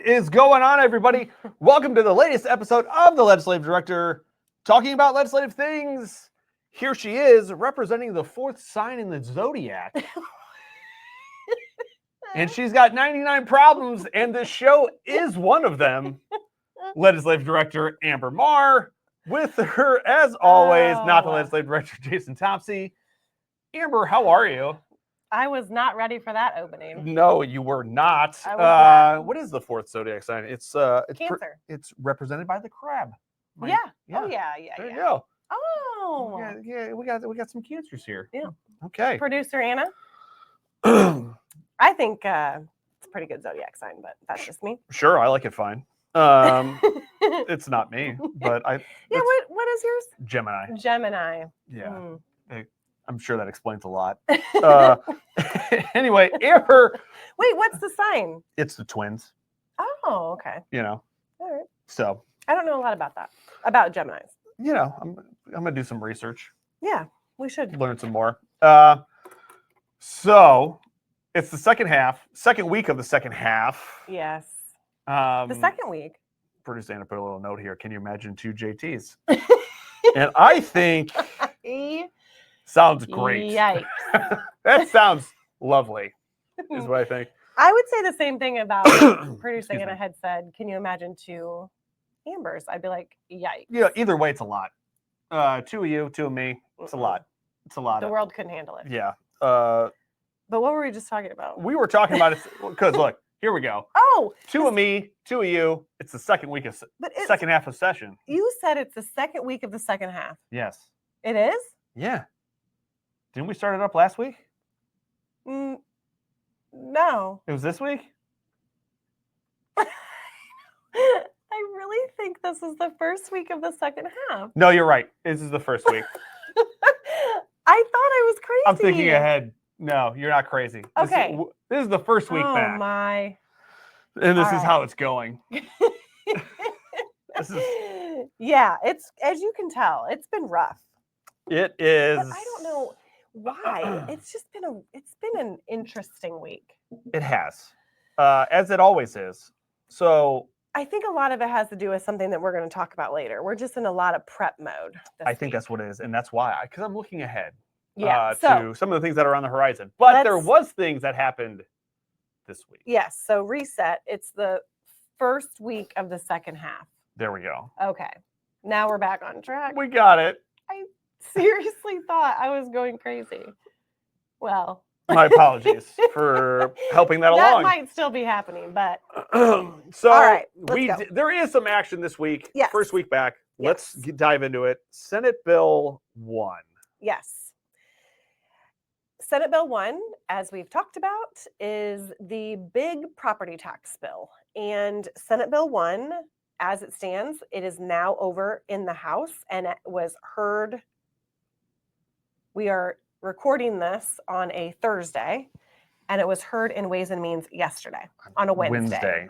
is going on, everybody? Welcome to the latest episode of the Legislative Director, talking about legislative things. Here she is, representing the fourth sign in the zodiac. And she's got 99 problems, and this show is one of them. Legislative Director Amber Marr, with her, as always, not the Legislative Director Jason Topsy. Amber, how are you? I was not ready for that opening. No, you were not. I was not. What is the fourth zodiac sign? It's Cancer. It's represented by the crab. Yeah. Oh yeah. There you go. Oh. Yeah. We got some cancers here. Yeah. Okay. Producer Anna. I think it's a pretty good zodiac sign, but that's just me. Sure, I like it fine. It's not me, but I. Yeah. What is yours? Gemini. Gemini. Yeah. I'm sure that explains a lot. Anyway, Amber. Wait, what's the sign? It's the twins. Oh, okay. You know. All right. So. I don't know a lot about that. About Geminis. You know, I'm gonna do some research. Yeah, we should learn some more. So it's the second week of the second half. Yes. The second week. Producer Anna put a little note here. Can you imagine two JTs? And I think sounds great. Yikes. That sounds lovely, is what I think. I would say the same thing about producer Anna had said, can you imagine two Ambers? I'd be like, yikes. Yeah, either way, it's a lot. Two of you, two of me. It's a lot. It's a lot. The world couldn't handle it. Yeah. But what were we just talking about? We were talking about it because look, here we go. Oh, two of me, two of you. It's the second week of second half of session. You said it's the second week of the second half. Yes. It is? Yeah. Didn't we start it up last week? No. It was this week? I really think this is the first week of the second half. No, you're right. This is the first week. I thought I was crazy. I'm thinking ahead. No, you're not crazy. Okay. This is the first week back. Oh, my. And this is how it's going. Yeah, it's, as you can tell, it's been rough. It is. But I don't know why. It's been an interesting week. It has. As it always is. So I think a lot of it has to do with something that we're going to talk about later. We're just in a lot of prep mode. I think that's what it is. And that's why, because I'm looking ahead to some of the things that are on the horizon. But there was things that happened this week. Yes. So reset. It's the first week of the second half. There we go. Okay. Now we're back on track. We got it. I seriously thought I was going crazy. Well. My apologies for helping that along. That might still be happening, but so all right, there is some action this week. Yes. First week back. Yes. Let's dive into it. Senate Bill 1. Yes. Senate Bill 1, as we've talked about, is the big property tax bill. And Senate Bill 1, as it stands, it is now over in the House, and it was heard. We are recording this on a Thursday, and it was heard in Ways and Means yesterday on a Wednesday.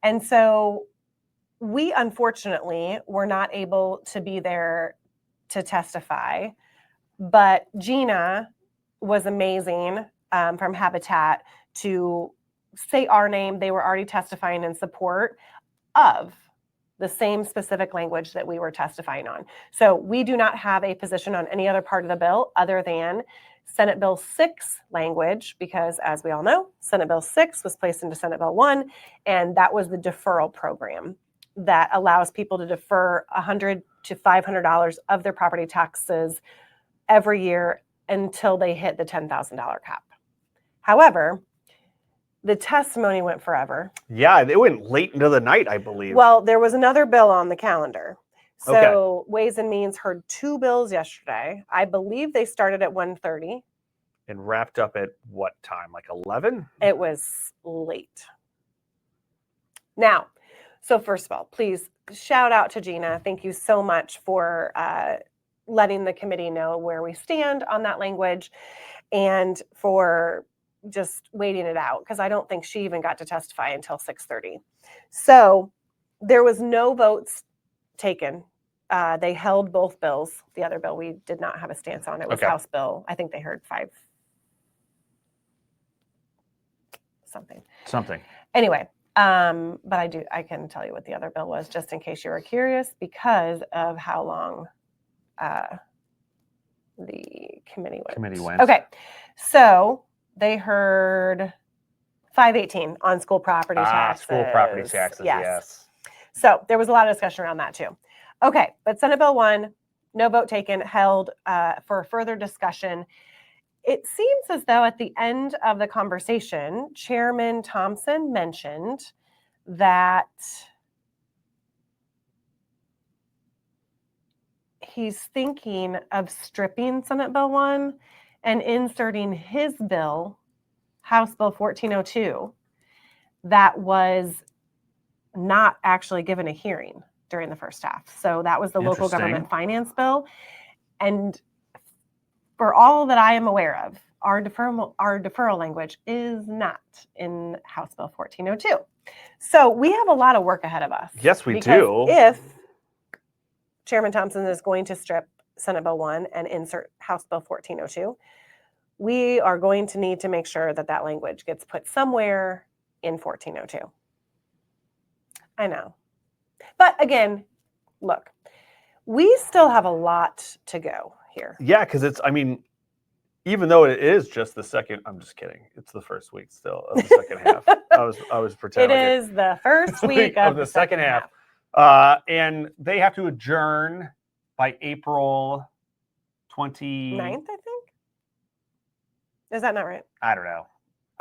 And so we unfortunately were not able to be there to testify, but Gina was amazing from Habitat to say our name. They were already testifying in support of the same specific language that we were testifying on. So we do not have a position on any other part of the bill other than Senate Bill 6 language, because as we all know, Senate Bill 6 was placed into Senate Bill 1, and that was the deferral program that allows people to defer $100 to $500 of their property taxes every year until they hit the $10,000 cap. However, the testimony went forever. Yeah, it went late into the night, I believe. Well, there was another bill on the calendar. So Ways and Means heard two bills yesterday. I believe they started at 1:30. And wrapped up at what time? Like 11? It was late. Now, so first of all, please shout out to Gina. Thank you so much for letting the committee know where we stand on that language and for just waiting it out, because I don't think she even got to testify until 6:30. So there was no votes taken. They held both bills. The other bill we did not have a stance on. It was House bill. I think they heard 5 something. Something. Anyway, But I can tell you what the other bill was, just in case you were curious, because of how long the committee went. Okay, so they heard 518 on school property taxes. School property taxes, yes. So there was a lot of discussion around that too. Okay, but Senate Bill 1, no vote taken, held for further discussion. It seems as though at the end of the conversation, Chairman Thompson mentioned that he's thinking of stripping Senate Bill 1 and inserting his bill, House Bill 1402, that was not actually given a hearing during the first half. So that was the local government finance bill. And for all that I am aware of, our deferral language is not in House Bill 1402. So we have a lot of work ahead of us. Yes, we do. If Chairman Thompson is going to strip Senate Bill 1 and insert House Bill 1402, we are going to need to make sure that that language gets put somewhere in 1402. I know. But again, look, we still have a lot to go here. Yeah, because even though it is just the second, I'm just kidding. It's the first week still of the second half. I was pretending. It is the first week of the second half. And they have to adjourn by April 29th, I think. Is that not right? I don't know.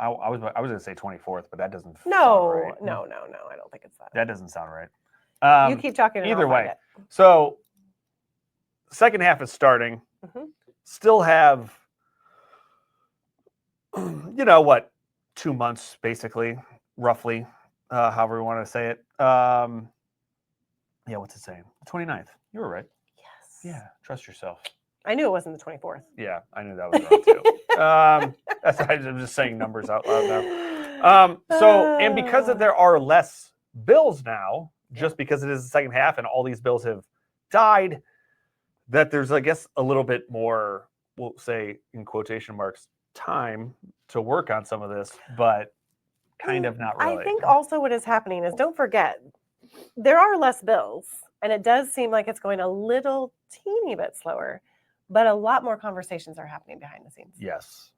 I was going to say 24th, but that doesn't sound right. No. I don't think it's that. That doesn't sound right. You keep talking. Either way. So second half is starting. Mm-hmm. Still have, 2 months, basically, roughly, however we want to say it. Yeah, what's it saying? 29th. You were right. Yes. Yeah, trust yourself. I knew it wasn't the 24th. Yeah, I knew that was wrong too. I'm just saying numbers out loud now. And because there are less bills now, just because it is the second half and all these bills have died, that there's, I guess, a little bit more, we'll say in quotation marks, time to work on some of this, but kind of not really. I think also what is happening is, don't forget, there are less bills, and it does seem like it's going a little teeny bit slower, but a lot more conversations are happening behind the scenes. Yes.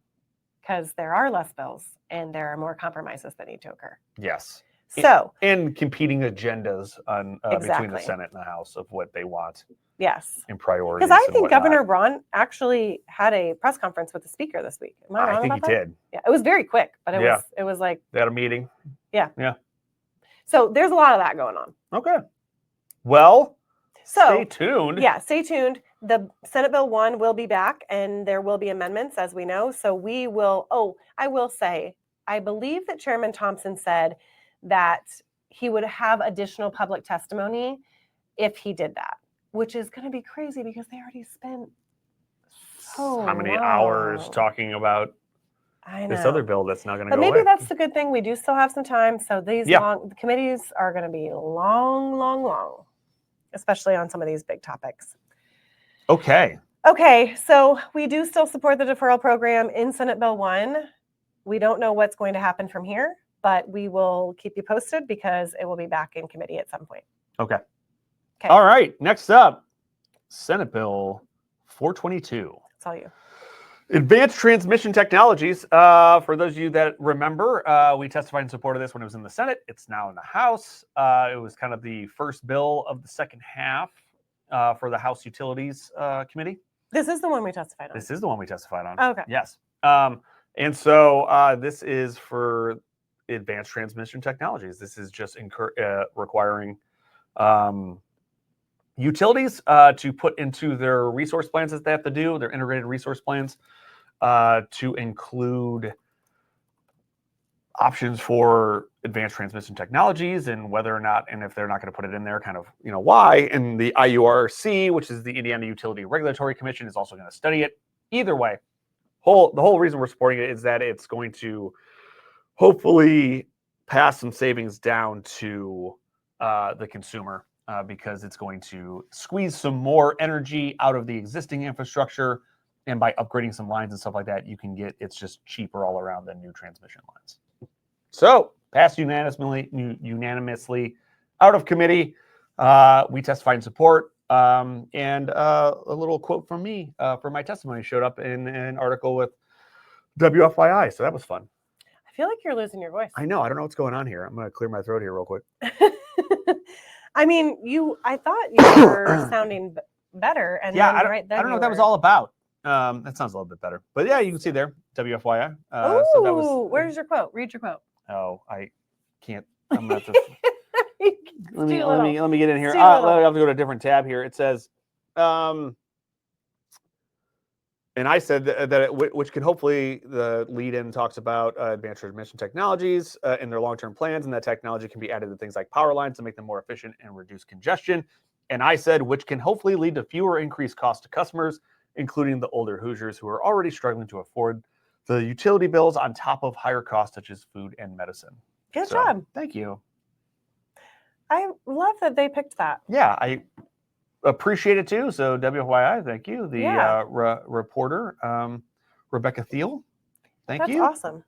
Because there are less bills and there are more compromises that need to occur. Yes. So and competing agendas on exactly. between the Senate and the House of what they want. Yes. And priorities. Because I think Governor Braun actually had a press conference with the speaker this week. Am I wrong I think about he that? did. Yeah, it was very quick, but it was like they had a meeting. Yeah. Yeah. So there's a lot of that going on. Okay. Well, so stay tuned. Yeah, stay tuned. The Senate Bill 1 will be back, and there will be amendments, as we know. So we will. I will say, I believe that Chairman Thompson said that he would have additional public testimony if he did that, which is going to be crazy because they already spent how many hours talking about this other bill that's not going to go away. But maybe that's the good thing. We do still have some time. So these the committees are going to be long, especially on some of these big topics. Okay. So we do still support the deferral program in Senate Bill 1. We don't know what's going to happen from here, but we will keep you posted because it will be back in committee at some point. Okay. All right. Next up, Senate Bill 422. That's all you. Advanced transmission technologies. For those of you that remember, we testified in support of this when it was in the Senate. It's now in the House. It was kind of the first bill of the second half for the House Utilities Committee. This is the one we testified on. This is the one we testified on. Okay. Yes. And so this is for advanced transmission technologies. This is just requiring utilities to put into their resource plans that they have to do, their integrated resource plans, to include options for advanced transmission technologies and whether or not, and if they're not going to put it in there, kind of, why. And the IURC, which is the Indiana Utility Regulatory Commission, is also going to study it. Either way, the whole reason we're supporting it is that it's going to hopefully pass some savings down to the consumer because it's going to squeeze some more energy out of the existing infrastructure. And by upgrading some lines and stuff like that, it's just cheaper all around than new transmission lines. So passed unanimously out of committee. We testified in support. And a little quote from me for my testimony showed up in an article with WFYI. So that was fun. I feel like you're losing your voice. I know. I don't know what's going on here. I'm going to clear my throat here real quick. I mean, I thought you were sounding better. And yeah, then right then I don't know what that was all about. That sounds a little bit better. But yeah, you can see there, WFYI. Oh, so that was, where's your quote? Read your quote. Oh, I can't. I'm going to have to. Let me get in here. I have to go to a different tab here. It says, and I said which can hopefully, the lead-in talks about advanced transmission technologies in their long-term plans, and that technology can be added to things like power lines to make them more efficient and reduce congestion. And I said, which can hopefully lead to fewer increased costs to customers, including the older Hoosiers who are already struggling to afford the utility bills on top of higher costs such as food and medicine. Good job. Thank you. I love that they picked that. Yeah, I appreciate it too. So WFYI, thank you. The reporter, Rebecca Thiel, thank you. That's awesome.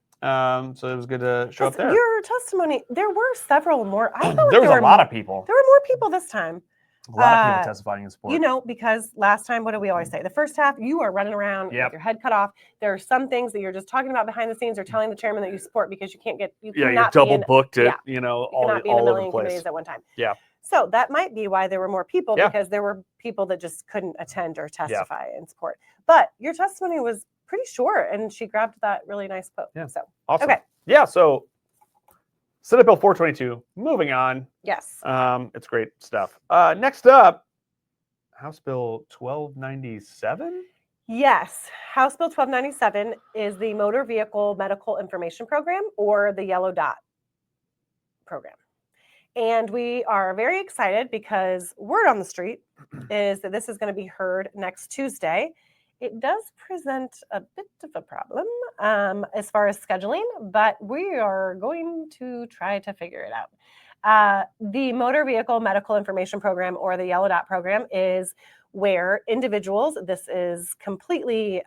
So it was good to show up there. Your testimony, there were several more. I feel like there was a lot of people. There were more people this time. A lot of people testifying in support. You know, because last time, what do we always say? The first half, you are running around with your head cut off. There are some things that you're just talking about behind the scenes or telling the chairman that you support because you can't get. You're double booked it. You know, all over the place. You cannot be in a million committees at one time. Yeah. So that might be why there were more people because there were people that just couldn't attend or testify in support. But your testimony was pretty short, and she grabbed that really nice quote. Yeah. So awesome. Okay. Yeah. So Senate Bill 422. Moving on. Yes. It's great stuff. Next up, House Bill 1297. Yes. House Bill 1297 is the Motor Vehicle Medical Information Program, or the Yellow Dot program. And we are very excited because word on the street is that this is going to be heard next Tuesday. It does present a bit of a problem as far as scheduling, but we are going to try to figure it out. The Motor Vehicle Medical Information Program, or the Yellow Dot program, is where individuals, this is completely,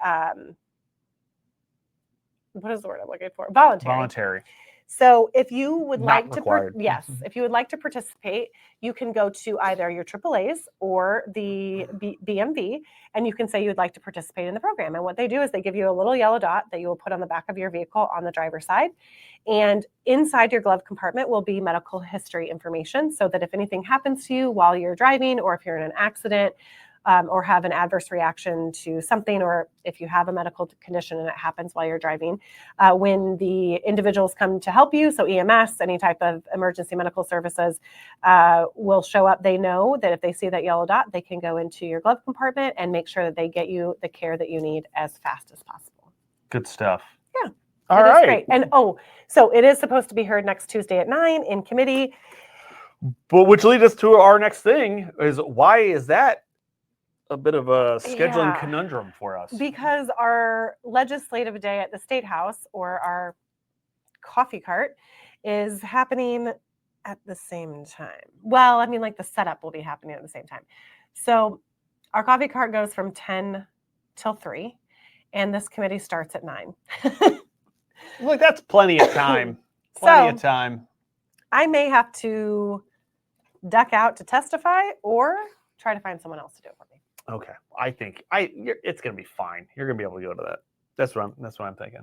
what is the word I'm looking for? Voluntary. So if you would like to, if you would like to participate, you can go to either your AAAs or the BMV, and you can say you would like to participate in the program. And what they do is they give you a little yellow dot that you will put on the back of your vehicle on the driver's side. And inside your glove compartment will be medical history information, so that if anything happens to you while you're driving, or if you're in an accident, or have an adverse reaction to something, or if you have a medical condition and it happens while you're driving, when the individuals come to help you, so EMS, any type of emergency medical services, will show up. They know that if they see that yellow dot, they can go into your glove compartment and make sure that they get you the care that you need as fast as possible. Good stuff. Yeah. All right. Great. And so it is supposed to be heard next Tuesday at 9 in committee. But which leads us to our next thing is, why is that a bit of a scheduling conundrum for us? Because our legislative day at the State House, or our coffee cart, is happening at the same time. Well, I mean, like the setup will be happening at the same time. So our coffee cart goes from 10 till 3, and this committee starts at 9. Look, that's plenty of time. Plenty of time. I may have to duck out to testify or try to find someone else to do it for me. Okay, I think it's going to be fine. You're going to be able to go to that. That's what I'm thinking.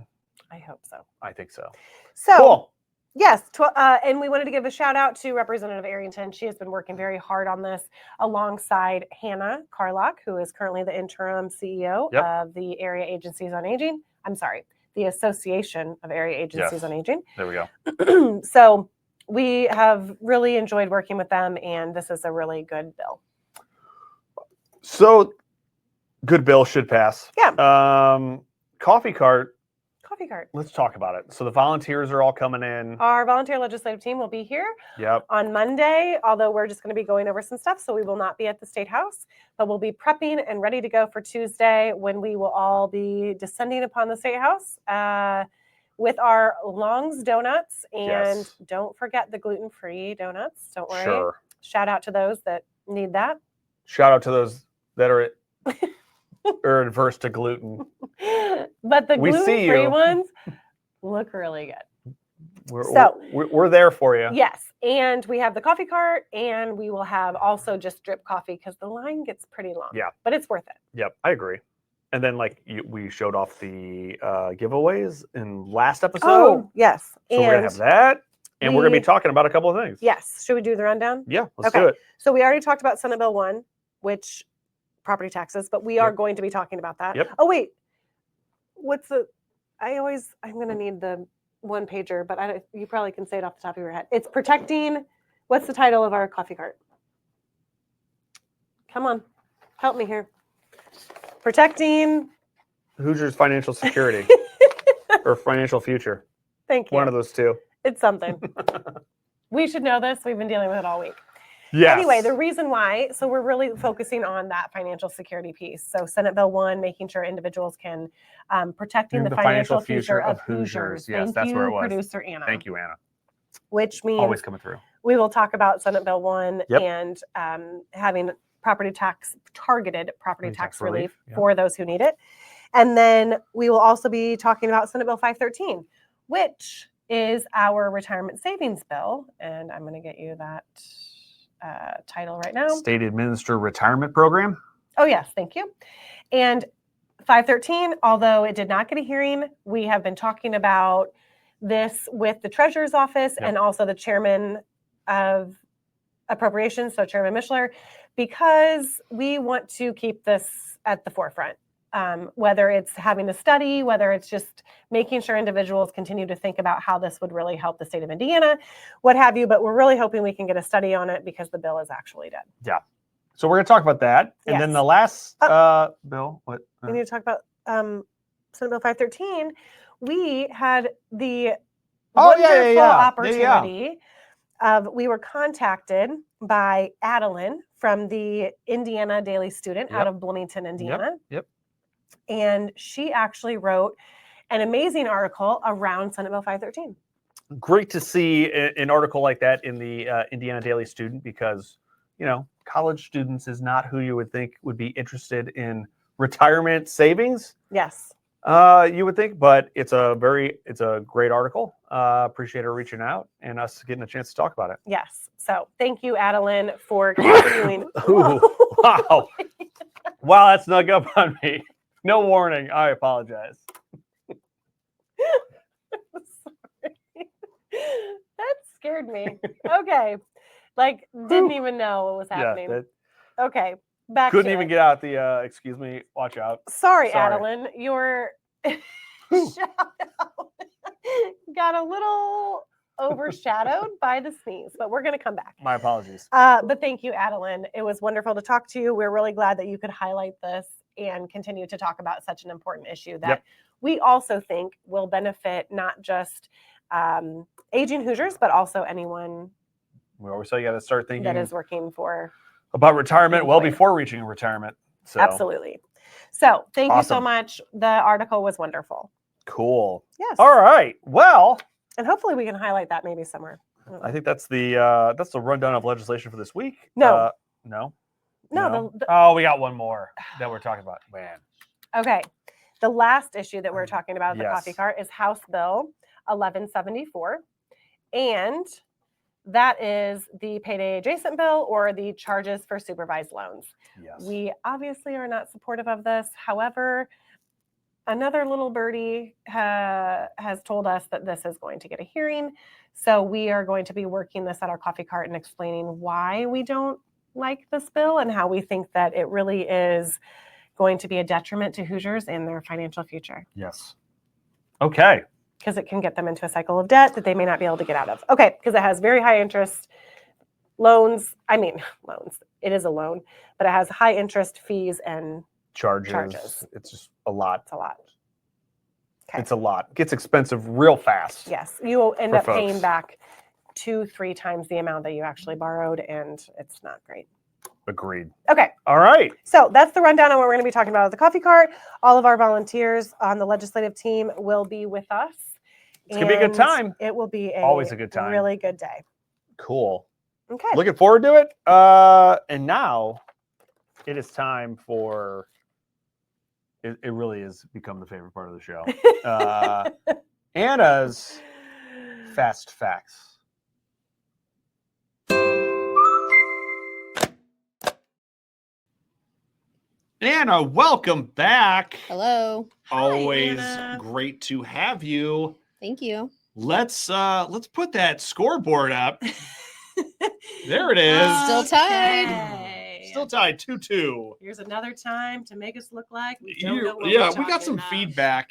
I hope so. I think so. So cool. Yes, and we wanted to give a shout out to Representative Arrington. She has been working very hard on this alongside Hannah Carlock, who is currently the interim CEO of the Area Agencies on Aging. I'm sorry, the Association of Area Agencies on Aging. There we go. So we have really enjoyed working with them, and this is a really good bill. So, good bill, should pass. Yeah. Coffee cart. Let's talk about it. So the volunteers are all coming in. Our volunteer legislative team will be here on Monday, although we're just going to be going over some stuff, so we will not be at the State House, but we'll be prepping and ready to go for Tuesday, when we will all be descending upon the State House with our Long's Donuts. And don't forget the gluten-free donuts. Don't worry. Sure. Shout out to those that need that. Shout out to those that are adverse to gluten. But the gluten-free ones look really good. We're there for you. Yes, and we have the coffee cart, and we will have also just drip coffee because the line gets pretty long. Yeah. But it's worth it. Yep, I agree. And then, we showed off the giveaways in last episode. Oh, yes. So we're going to have that. And we're going to be talking about a couple of things. Yes. Should we do the rundown? Yeah, let's do it. So we already talked about Senate Bill 1, which property taxes, but we are going to be talking about that. Yep. Oh, wait. I'm going to need the one pager, but you probably can say it off the top of your head. It's protecting, what's the title of our coffee cart? Come on, help me here. Protecting Hoosiers' financial security or financial future. Thank you. One of those two. It's something. We should know this. We've been dealing with it all week. Yes. Anyway, the reason why, so we're really focusing on that financial security piece. So Senate Bill 1, making sure individuals can protecting the financial future of Hoosiers. Yes, Thank that's you, where it was. Producer Anna. Thank you, Anna. Which means Always coming through. we will talk about Senate Bill 1 Yep. and having targeted property tax relief Yep. for those who need it. And then we will also be talking about Senate Bill 513, which is our retirement savings bill. And I'm going to get you that title right now. State Administered Retirement Program. Oh, yes. Thank you. And 513, although it did not get a hearing, we have been talking about this with the Treasurer's Office and also the Chairman of Appropriations, so Chairman Mishler, because we want to keep this at the forefront. Whether it's having a study, whether it's just making sure individuals continue to think about how this would really help the state of Indiana, what have you. But we're really hoping we can get a study on it because the bill is actually dead. Yeah. So we're going to talk about that. And then the last bill. What? We need to talk about Senate Bill 513. We had the wonderful opportunity of, we were contacted by Adeline from the Indiana Daily Student out of Bloomington, Indiana. Yep. And she actually wrote an amazing article around Senate Bill 513. Great to see an article like that in the Indiana Daily Student because, college students is not who you would think would be interested in retirement savings. Yes. You would think, but it's a great article. Appreciate her reaching out and us getting a chance to talk about it. Yes. So thank you, Adeline, for continuing. Ooh, wow. Wow, that snuck up on me. No warning. I apologize. Sorry. That scared me. Okay. Didn't even know what was happening. Okay. Back couldn't to even it. get out the excuse me, watch out. Sorry. Adeline. Your shout out got a little overshadowed by the sneeze, but we're going to come back. My apologies. But thank you, Adeline. It was wonderful to talk to you. We're really glad that you could highlight this and continue to talk about such an important issue that we also think will benefit not just aging Hoosiers, but also anyone. We always say you got to start thinking that is working about retirement well before reaching retirement. So. Absolutely. So thank you so much. The article was wonderful. Cool. Yes. All right. Well, and hopefully we can highlight that maybe somewhere. I think that's the rundown of legislation for this week. No. No. No. We got one more that we're talking about. Man. Okay. The last issue that we're talking about, the coffee cart, is House Bill 1174. And that is the payday adjacent bill or the charges for supervised loans. Yes. We obviously are not supportive of this. However, another little birdie has told us that this is going to get a hearing. So we are going to be working this at our coffee cart and explaining why we don't like this bill and how we think that it really is going to be a detriment to Hoosiers and their financial future. Yes. Okay. Because it can get them into a cycle of debt that they may not be able to get out of. Okay, because it has very high interest loans. Loans. It is a loan, but it has high interest fees and charges. It's just a lot. It's a lot. Okay. It's a lot. It gets expensive real fast. Yes. You will end up paying back 2-3 times the amount that you actually borrowed, and it's not great. Agreed. Okay. All right. So that's the rundown on what we're going to be talking about at the coffee cart. All of our volunteers on the legislative team will be with us. It's going to be a good time. It will be always a good time. Really good day. Cool. Okay. Looking forward to it. And now it is time for, it really has become the favorite part of the show. Anna's fast facts. Anna, welcome back. Hello. Always Anna. great to have you. Thank you. Let's put that scoreboard up. There it is. Still tied. Okay. Still tied 2-2. Here's another time to make us look like we don't know what Yeah, we're we got talking some about. feedback.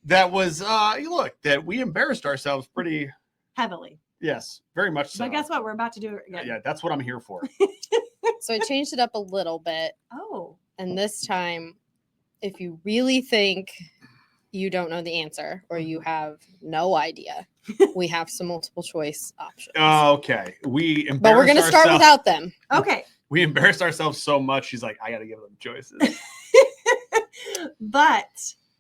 That was look, that we embarrassed ourselves pretty. Heavily. Yes, very much so. But guess what? We're about to do it again. Yeah, that's what I'm here for. So I changed it up a little bit. Oh. And this time, if you really think you don't know the answer or you have no idea, we have some multiple choice options. Okay, we embarrassed But we're going to start ourselves- without them. Okay. We embarrassed ourselves so much. She's like, I got to give them choices. But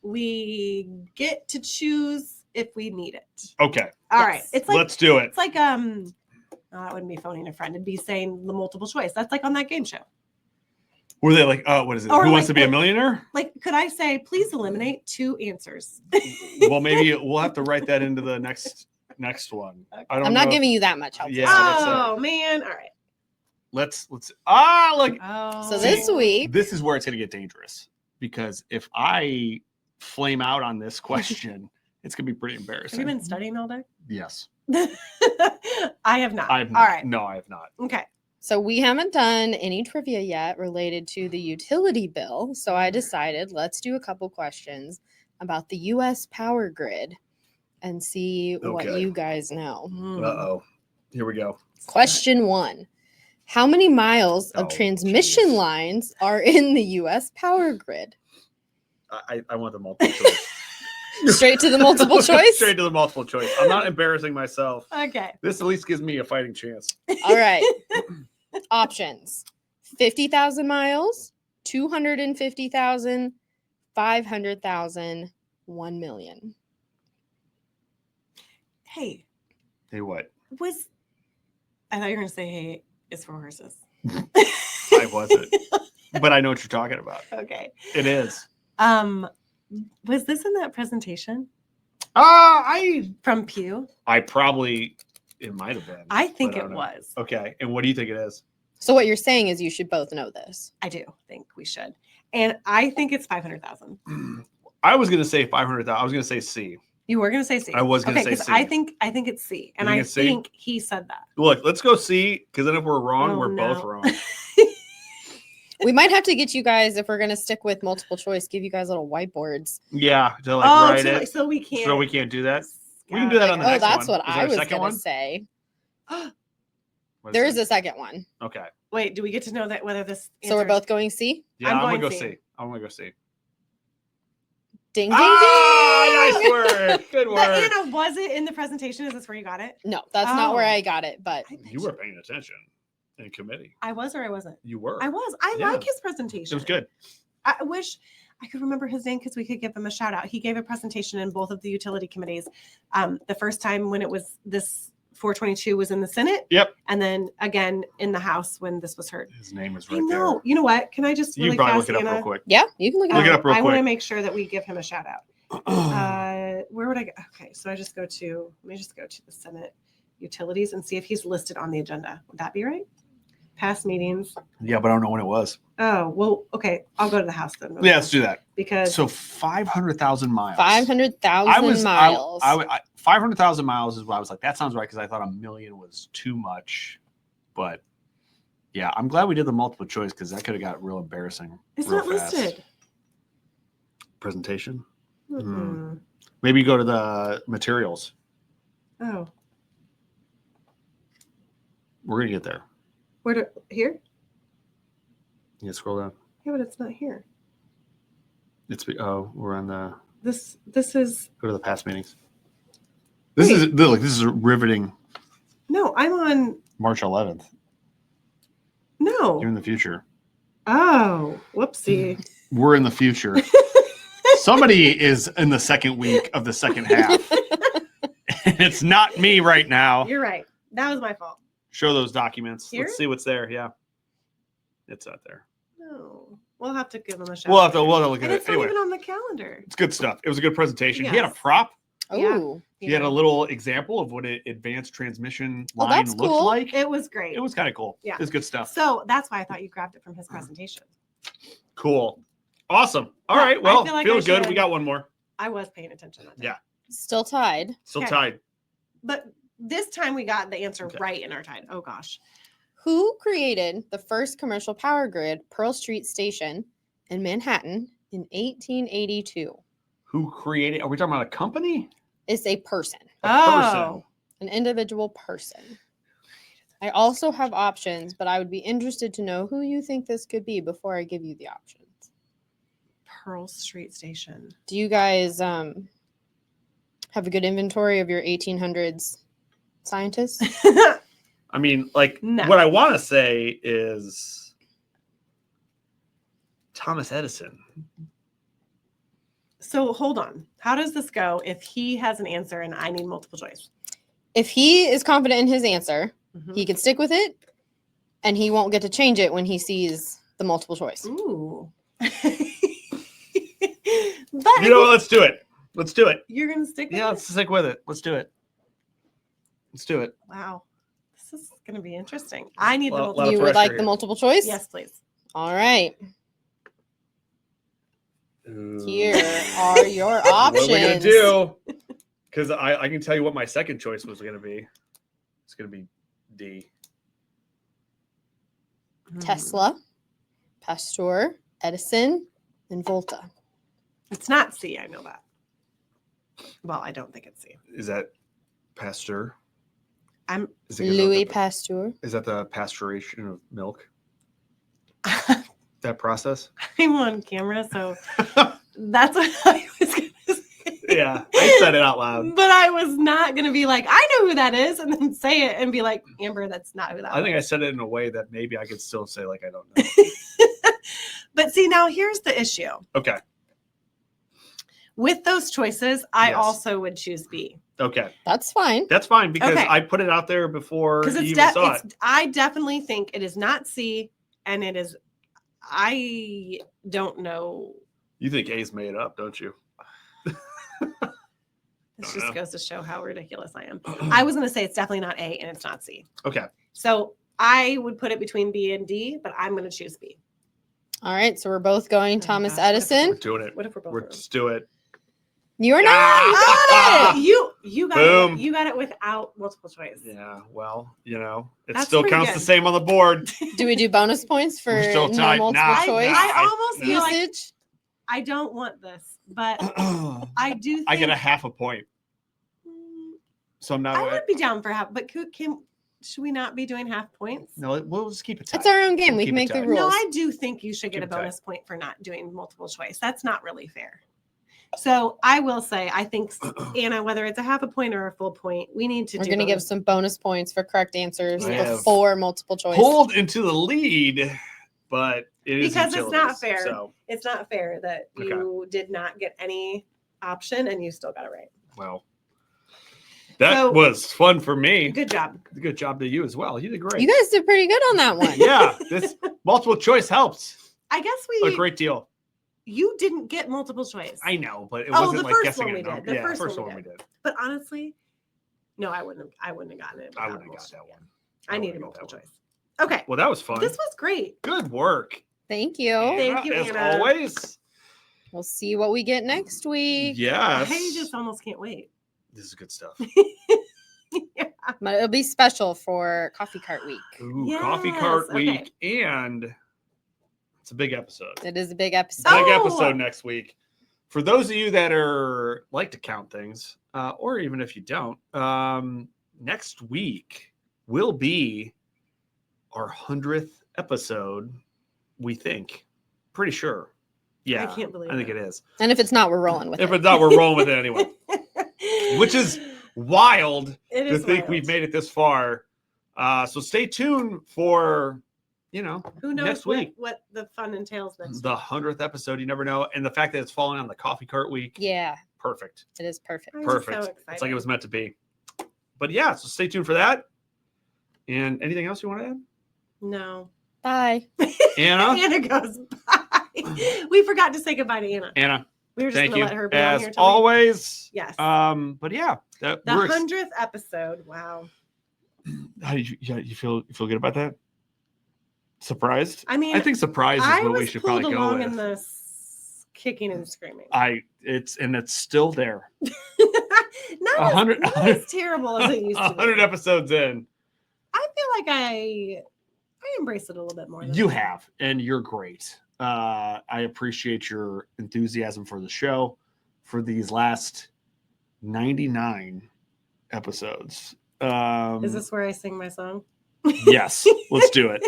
we get to choose if we need it. Okay, All Yes. right. It's like let's do it. it's like that wouldn't be phoning a friend. It'd be saying the multiple choice. That's like on that game show. Were they like, what is it? Or Who wants like to be a the- millionaire? Like, could I say, please eliminate 2 answers? Well, maybe we'll have to write that into the next one. I don't I'm not know. giving you that much help. Yeah, Oh man. All right. Let's look. Oh. So this week, This is where it's going to get dangerous, because if I flame out on this question, it's going to be pretty Have embarrassing. you been studying all day? Yes. I have not. I've All right. No, I have not. Okay. so we haven't done any trivia yet related to the utility bill. So I decided let's do a couple questions about the U.S. power grid and see what Okay. you guys know. Uh-oh. Here we go. Question 1. How many miles of Oh, transmission geez. lines are in the U.S. power grid? I want the multiple choice. Straight to the multiple choice? Straight to the multiple choice. I'm not embarrassing myself. Okay. This at least gives me a fighting chance. All right. Options 50,000 miles, 250,000, 500,000, 1 million. Hey, Hey, what? I thought you were gonna say, hey, it's for horses. I wasn't. But I know what you're talking about. Okay. It is. Was this in that presentation I from Pew? probably, it might have been. I think but it don't know. was. Okay. And what do you think it is? So what you're saying is you should both know this. I do think we should. And I think it's 500,000. I was going to say 500,000. I was going to say C. You were gonna say C. I was gonna say 'cause C. I think it's C. And think I it's C? think he said that. Look, let's go C, because then if we're wrong, Oh, we're no. both wrong. We might have to get you guys, if we're going to stick with multiple choice, give you guys little whiteboards. Yeah. To like Oh, write it. so we can't. So we can't do that. We can do that on the Oh, next that's one. what Is there I a was second going one? to say. What There is is a second one. it? Okay. Wait, do we get to know that whether this? So we're answer- both going C? Yeah, I'm I'm going to going go C. C. I'm going to go C. Ding, ding, Ah, ding. nice work. Good But work. Anna, was it in the presentation? Is this where you got it? No, that's not where Oh. I got it, but I bet You were paying attention in committee. I was or I wasn't. You were. I was. I Yeah. like his presentation. It was good. I wish I could remember his name because we could give him a shout out. He gave a presentation in both of the utility committees. The first time when it was this 422 was in the Senate. Yep. And then again in the House when this was heard. His name is I right know. You know what? Can I just there. You really can probably fast, look it up Anna? real quick. yeah, you can look it Look up. it up real I want to quick. make sure that we give him a shout out. Where would I go? Okay, so I just go to, let me just go to the Senate utilities and see if he's listed on the agenda. Would that be right? Past meetings. Yeah, but I don't know when it was. Oh, well, okay. I'll go to the House then. Yeah, let's do that. Because So 500,000 miles. 500,000 miles. 500,000 miles is what I was like, that sounds right, because I thought a million was too much. But yeah, I'm glad we did the multiple choice, because that could have got real embarrassing. it's real not fast. listed. Presentation. Mhm. Maybe go to the materials. Oh, We're going to get there. where do, here? Yeah, scroll down. Yeah, but it's not here. We're on the, This is, go to the past meetings. This is riveting. no, I'm on, March 11th. no. You're in the future. Oh, whoopsie. We're in the future. Somebody is in the second week of the second half. And it's not me right now. You're right. That was my fault. Show those documents. Here? Let's see what's there. Yeah. It's out there. No. We'll have to give him a shout We'll out. have to look at And it. it's not Anyway, even on the calendar. it's good stuff. It was a good presentation. He had a Yes. prop. Yeah. Oh, He had a little example of what an advanced transmission Oh, line that's looks cool. like. It was great. It was kind of cool. Yeah. It was good stuff. So that's why I thought you grabbed it from his presentation. Cool. Awesome. All But right. I Well, feel like feels I good. We should- got one more. I was paying attention that time. Yeah. still tied. Still Okay. tied. But this time we got the answer Okay. right in our time. Oh gosh. Who created the first commercial power grid, Pearl Street Station in Manhattan in 1882? Who created? Are we talking about a company? It's a person, Person. an individual person. I also have options, but I would be interested to know who you think this could be before I give you the options. Pearl Street Station. Do you guys have a good inventory of your 1800s scientists? I mean, like, No. what I want to say is Thomas Edison. So hold on. How does this go if he has an answer and I need multiple choice? If he is confident in his answer, Mhm. he can stick with it, and he won't get to change it when he sees the multiple choice. Ooh. But You know what? Let's do it. Let's do it. you're gonna stick with Yeah, it? let's stick with it. Let's do it. Let's do it. Wow. This is gonna be interesting. I need the Lot multiple of You would pressure like here. the multiple choice? Yes, please. All right. Ooh. Here are your What options. are we gonna do? Because I can tell you what my second choice was gonna be. It's gonna be D. Tesla, Pasteur, Edison, and Volta. It's not C, I know that. Well, I don't think it's C. Is that Pasteur? I'm Is it 'cause of Louis the- Pasteur. Is that the pasteurization of milk? That process? I'm on camera, so that's what I was gonna say. Yeah, I said it out loud. But I was not gonna be like, I know who that is, and then say it and be like, Amber, that's not who that I think I was. said it in a way that maybe I could still say like I don't know. But see, now here's the issue. Okay. With those choices, I Yes. also would choose B. Okay. That's fine. That's fine because Okay. I put it out there before you Because even saw it. I definitely think it is not C, and it is. I don't know. You think A's made up, don't you? This Don't just know. goes to show how ridiculous I am. I was going to say it's definitely not A, and it's not C. Okay. So I would put it between B and D, but I'm going to choose B. All right, so we're both going Oh, Thomas gosh, what if- Edison. We're doing it. What if we're both We're wrong? just do it. You are not. Ah! You got it. You got Boom. it. You got it without multiple choice. Yeah, well, it That's still pretty counts good. the same on the board. Do we do bonus points for We're still no tied. multiple Nah, choice I almost no. feel like usage? I don't want this, but I I do. Think, get a half a point. Mm, So I'm I not. would be down for half, but should we not be doing half points? No, we'll just keep it tight. It's our own game. We'll We keep can it make the tight. rules. No, I do think you should get Keep a it tight. bonus point for not doing multiple choice. That's not really fair. So I will say, I think Anna, whether it's a half a point or a full point, we need to. We're do going to give bonus. some bonus points for correct answers I have before multiple choice. Pulled into the lead, but it is Because it's not utilities, fair. So, It's not fair that Okay. you did not get any option and you still got it right. well, that So- was fun for me. Good job. Good job to you as well. You did great. You guys did pretty good on that one. Yeah, this multiple choice helps I guess a great deal. you didn't get multiple choice. I know, but it Oh, wasn't the like first guessing one a we did. number. The Yeah, first first one we one we did. But honestly, no, I wouldn't have gotten it. I without wouldn't have got multiple- that one. I needed wouldn't have got multiple that choice. Okay. Well, that was fun. This was great. Good work. Thank you. Thank you, as Anna. always. We'll see what we get next week. Yes. I just almost can't wait. This is good stuff. Yeah. But it'll be special for Coffee Cart Week. Ooh, Coffee Cart Yes, Week, and it's a big episode. It is a big episode. Big Oh! episode next week. For those of you that are like to count things, or even if you don't, next week will be our 100th episode. We think, pretty sure. Yeah, I can't believe I think it. it is. And if it's not, we're rolling with If it. it's not, we're rolling with it anyway. Which is wild It to is think wild. we've made it this far. So stay tuned for, Who knows next week. what the fun entails next The week. 100th episode. You never know. And the fact that it's falling on the Coffee Cart Week. Yeah, Perfect. it is perfect. I'm just Perfect. so It's like it excited. was meant to be. But yeah, so stay tuned for that. And anything else you want to add? No. Bye. Anna? Anna goes, bye. We forgot to say goodbye to Anna. Anna. We were just Thank going to you. let her be on As here till we- always. Yes. But yeah, The we're 100th episode. Wow. how do you feel good about that? Surprised? I mean, I think surprised is I what we was should pulled probably go along with. in the kicking and screaming. It's still there. not 100 as terrible as it used to be. 100 episodes in. I feel like I embrace it a little bit more. You have, and you're great. I appreciate your enthusiasm for the show for these last 99 episodes. Is this where I sing my song? Yes, let's do it.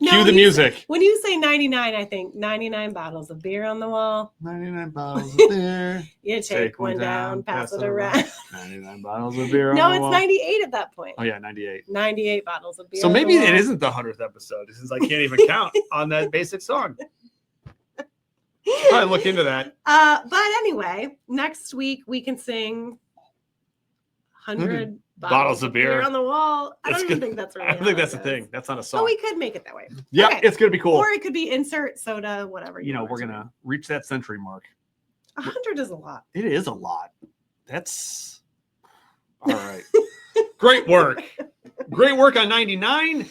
No, Cue the music. When you say 99, I think 99 bottles of beer on the wall. 99 bottles of beer. You take one down, pass it around. 99 bottles of beer on No, the it's wall. 98 at that point. Oh, yeah, 98. 98 bottles of beer. So on the maybe wall. it isn't the 100th episode since I can't even count on that basic song. Probably look into that. But anyway, next week we can sing 100 bottles of beer on the wall. I That's don't even good. think that's really I don't how think it that's a goes. thing. That's not a But song. we could make it that way. Yeah, Okay. it's going to be cool. Or it could be insert soda, whatever. You know, want we're it to going to reach that century mark. be. 100 is a lot. It is a lot. That's all right. Great work. Great work on 99.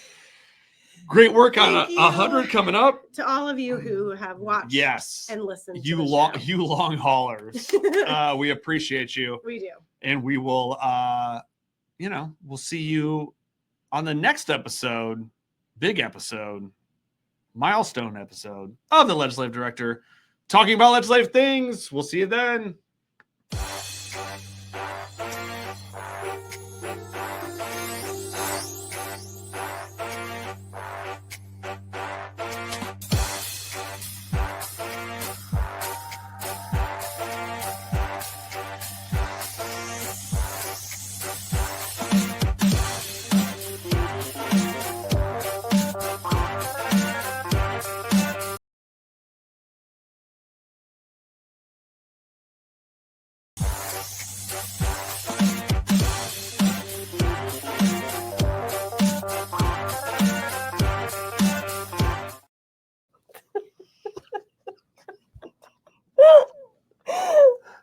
Great work on Thank you. 100 coming up. To all of you who have watched Yes. and listened You to the long show. you long haulers. We appreciate you. We do. And we will we'll see you on the next episode, big episode, milestone episode of the Legislative Director, talking about legislative things. We'll see you then.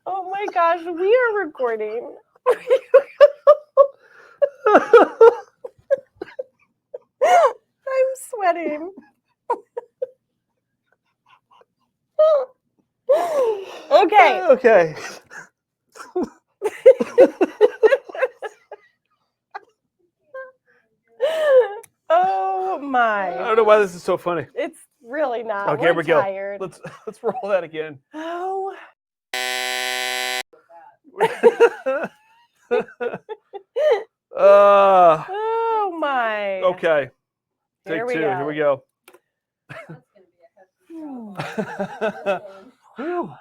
Oh my gosh, we are recording. I'm sweating. Okay. Okay. Oh I my. don't know why this is so funny. It's really not. Okay, We're here we go. tired. Let's roll that again. Oh. Oh my. Okay. Here Take we two. go. Here we go. Hmm. Whew.